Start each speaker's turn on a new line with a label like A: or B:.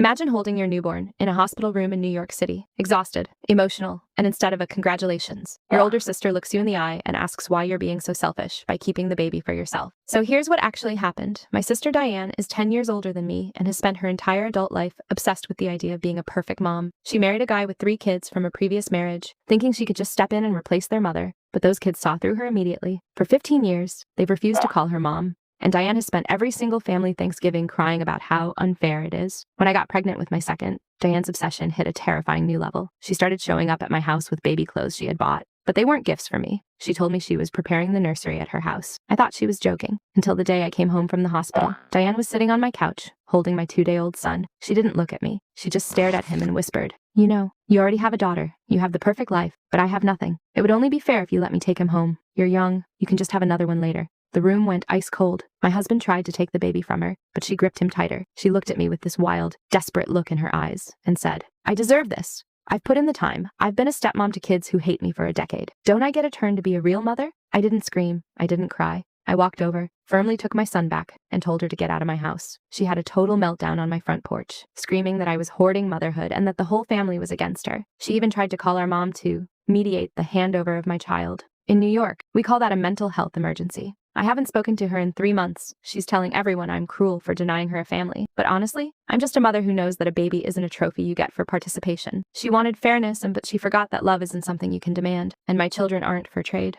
A: Imagine holding your newborn in a hospital room in New York City, exhausted, emotional, and instead of a congratulations, your older sister looks you in the eye and asks why you're being so selfish by keeping the baby for yourself. So here's what actually happened. My sister Diane is 10 years older than me and has spent her entire adult life obsessed with the idea of being a perfect mom. She married a guy with 3 kids from a previous marriage, thinking she could just step in and replace their mother, but those kids saw through her immediately. For 15 years, they've refused to call her mom. And Diane has spent every single family Thanksgiving crying about how unfair it is. When I got pregnant with my second, Diane's obsession hit a terrifying new level. She started showing up at my house with baby clothes she had bought. But they weren't gifts for me. She told me she was preparing the nursery at her house. I thought she was joking, until the day I came home from the hospital. Diane was sitting on my couch, holding my 2-day-old son. She didn't look at me. She just stared at him and whispered, "You know, you already have a daughter. You have the perfect life, but I have nothing. It would only be fair if you let me take him home. You're young. You can just have another one later." The room went ice cold. My husband tried to take the baby from her, but she gripped him tighter. She looked at me with this wild, desperate look in her eyes and said, "I deserve this. I've put in the time. I've been a stepmom to kids who hate me for a decade. Don't I get a turn to be a real mother?" I didn't scream. I didn't cry. I walked over, firmly took my son back, and told her to get out of my house. She had a total meltdown on my front porch, screaming that I was hoarding motherhood and that the whole family was against her. She even tried to call our mom to mediate the handover of my child. In New York, we call that a mental health emergency. I haven't spoken to her in 3 months. She's telling everyone I'm cruel for denying her a family. But honestly, I'm just a mother who knows that a baby isn't a trophy you get for participation. She wanted fairness, but she forgot that love isn't something you can demand. And my children aren't for trade.